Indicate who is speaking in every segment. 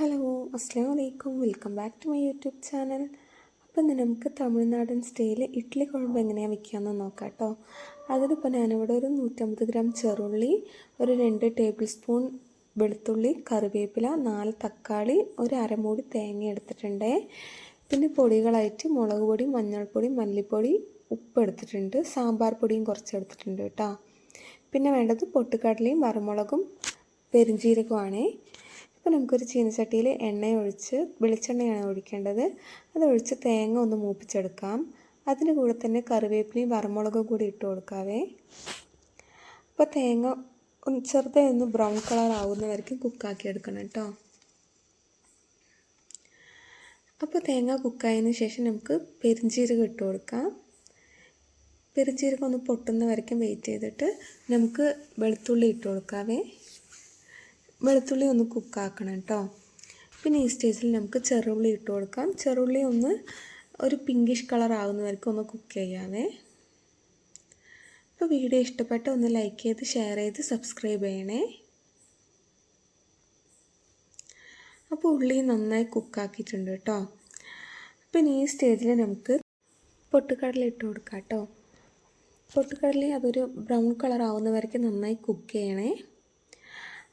Speaker 1: Hello അസ്സലാമു അലൈക്കും, welcome back to my YouTube channel. അപ്പം ഇന്ന് നമുക്ക് തമിഴ്നാടൻ സ്റ്റൈൽ ഇഡ്ഡലി കുഴമ്പ് എങ്ങനെയാണ് വയ്ക്കാമെന്ന് നോക്കാം കേട്ടോ. അതിനിപ്പോൾ ഞാനിവിടെ ഒരു 150 ഗ്രാം ചെറുള്ളി, ഒരു 2 ടേബിൾ സ്പൂൺ വെളുത്തുള്ളി, കറിവേപ്പില, 4 തക്കാളി, ഒരു അരമൂടി തേങ്ങ എടുത്തിട്ടുണ്ട്. പിന്നെ പൊടികളായിട്ട് മുളക് പൊടി, മഞ്ഞൾപ്പൊടി, മല്ലിപ്പൊടി, ഉപ്പ് എടുത്തിട്ടുണ്ട്, സാമ്പാർ പൊടിയും കുറച്ച് എടുത്തിട്ടുണ്ട് കേട്ടോ. പിന്നെ വേണ്ടത് പൊട്ടുകടലയും വറമുളകും പെരിഞ്ജീരകവുമാണ്. അപ്പോൾ നമുക്കൊരു ചീനച്ചട്ടിയിൽ എണ്ണ ഒഴിച്ച്, വെളിച്ചെണ്ണയാണ് ഒഴിക്കേണ്ടത്, അതൊഴിച്ച് തേങ്ങ ഒന്ന് മൂപ്പിച്ചെടുക്കാം. അതിന് കൂടെ തന്നെ കറിവേപ്പിലയും വറമുളകും കൂടി ഇട്ട് കൊടുക്കാവേ. അപ്പോൾ തേങ്ങ ഒന്ന് ചെറുതായി ഒന്ന് ബ്രൗൺ കളർ ആവുന്നവരെയും കുക്കാക്കി എടുക്കണം കേട്ടോ. അപ്പോൾ തേങ്ങ കുക്കായതിന് ശേഷം നമുക്ക് പെരിഞ്ജീരകം ഇട്ട് കൊടുക്കാം. പെരിഞ്ജീരകം ഒന്ന് പൊട്ടുന്ന വരയ്ക്കും വെയിറ്റ് ചെയ്തിട്ട് നമുക്ക് വെളുത്തുള്ളി ഇട്ട് കൊടുക്കാവേ. വെളുത്തുള്ളി ഒന്ന് കുക്കാക്കണം കേട്ടോ. പിന്നെ ഈ സ്റ്റേജിൽ നമുക്ക് ചെറുള്ളി ഇട്ട് കൊടുക്കാം. ചെറുള്ളി ഒന്ന് ഒരു പിങ്കിഷ് കളർ ആകുന്നവരെയും ഒന്ന് കുക്ക് ചെയ്യാവേ. അപ്പോൾ വീഡിയോ ഇഷ്ടപ്പെട്ട ഒന്ന് ലൈക്ക് ചെയ്ത് ഷെയർ ചെയ്ത് സബ്സ്ക്രൈബ് ചെയ്യണേ. അപ്പോൾ ഉള്ളി നന്നായി കുക്കാക്കിയിട്ടുണ്ട് കേട്ടോ. പിന്നെ ഈ സ്റ്റേജിൽ നമുക്ക് പൊട്ടുകടല ഇട്ട് കൊടുക്കാം കേട്ടോ. പൊട്ടുകടല അതൊരു ബ്രൗൺ കളർ ആവുന്നവരെയും നന്നായി കുക്ക് ചെയ്യണേ.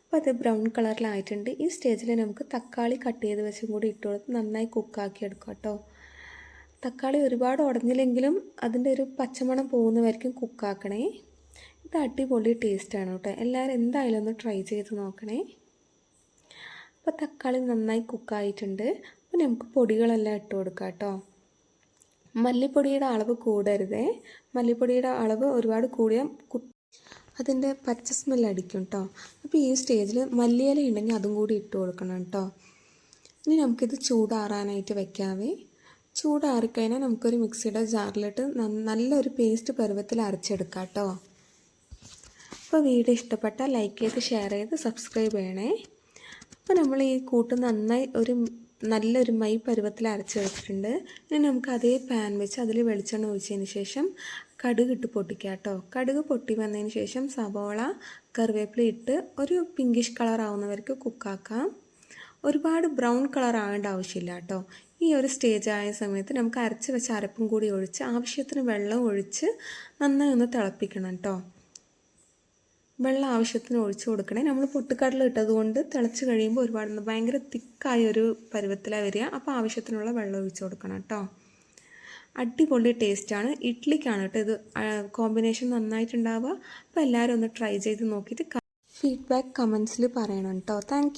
Speaker 1: അപ്പോൾ അത് ബ്രൗൺ കളറിലായിട്ടുണ്ട്. ഈ സ്റ്റേജിൽ നമുക്ക് തക്കാളി കട്ട് ചെയ്ത് വെച്ചും കൂടി ഇട്ട് കൊടുത്ത് നന്നായി കുക്കാക്കി എടുക്കാം കേട്ടോ. തക്കാളി ഒരുപാട് ഉടഞ്ഞില്ലെങ്കിലും അതിൻ്റെ ഒരു പച്ചമണം പോകുന്നവരെയും കുക്കാക്കണേ. ഇത് അടിപൊളി ടേസ്റ്റാണ് കേട്ടോ. എല്ലാവരും എന്തായാലും ഒന്ന് ട്രൈ ചെയ്ത് നോക്കണേ. അപ്പോൾ തക്കാളി നന്നായി കുക്കായിട്ടുണ്ട്. അപ്പോൾ നമുക്ക് പൊടികളെല്ലാം ഇട്ട് കൊടുക്കാം കേട്ടോ. മല്ലിപ്പൊടിയുടെ അളവ് കൂടരുതേ. മല്ലിപ്പൊടിയുടെ അളവ് ഒരുപാട് കൂടിയാൽ അതിൻ്റെ പച്ച സ്മെല്ലടിക്കും കേട്ടോ. അപ്പോൾ ഈ സ്റ്റേജിൽ മല്ലിയില ഉണ്ടെങ്കിൽ അതും കൂടി ഇട്ട് കൊടുക്കണം കേട്ടോ. ഇനി നമുക്കിത് ചൂടാറാനായിട്ട് വെക്കാവേ. ചൂടാറിക്കഴിഞ്ഞാൽ നമുക്കൊരു മിക്സിയുടെ ജാറിലിട്ട് നല്ലൊരു പേസ്റ്റ് പരുവത്തിൽ അരച്ചെടുക്കാം കേട്ടോ. അപ്പോൾ വീഡിയോ ഇഷ്ടപ്പെട്ടാൽ ലൈക്ക് ചെയ്ത് ഷെയർ ചെയ്ത് സബ്സ്ക്രൈബ് ചെയ്യണേ. അപ്പോൾ നമ്മൾ ഈ കൂട്ട് നന്നായി നല്ലൊരു മൈ പരുവത്തിൽ അരച്ചെടുത്തിട്ടുണ്ട്. ഇനി നമുക്ക് അതേ പാൻ വെച്ച് അതിൽ വെളിച്ചെണ്ണ ഒഴിച്ചതിന് ശേഷം കടുക് ഇട്ട് പൊട്ടിക്കുക കേട്ടോ. കടുക് പൊട്ടി വന്നതിന് ശേഷം സവോള, കറിവേപ്പില ഇട്ട് ഒരു പിങ്കിഷ് കളർ ആവുന്നവർക്ക് കുക്കാക്കാം. ഒരുപാട് ബ്രൗൺ കളർ ആവേണ്ട ആവശ്യമില്ല കേട്ടോ. ഈ ഒരു സ്റ്റേജ് ആയ സമയത്ത് നമുക്ക് അരച്ച് വെച്ച അരപ്പും കൂടി ഒഴിച്ച് ആവശ്യത്തിന് വെള്ളം ഒഴിച്ച് നന്നായി ഒന്ന് തിളപ്പിക്കണം കേട്ടോ. വെള്ളം ആവശ്യത്തിന് ഒഴിച്ച് കൊടുക്കണേ. നമ്മൾ പൊട്ടുകടല ഇട്ടതുകൊണ്ട് തിളച്ച് കഴിയുമ്പോൾ ഒരുപാട് ഭയങ്കര തിക്കായൊരു പരുവത്തിലാണ് വരിക. അപ്പോൾ ആവശ്യത്തിനുള്ള വെള്ളം ഒഴിച്ച് കൊടുക്കണം കേട്ടോ. അടിപൊളി ടേസ്റ്റാണ്. ഇഡ്ഡലിക്കാണ് കേട്ടോ ഇത് കോമ്പിനേഷൻ നന്നായിട്ടുണ്ടാവുക. അപ്പോൾ എല്ലാവരും ഒന്ന് ട്രൈ ചെയ്ത് നോക്കിയിട്ട് ഫീഡ്ബാക്ക് കമൻസിൽ പറയണം കേട്ടോ. Thank you.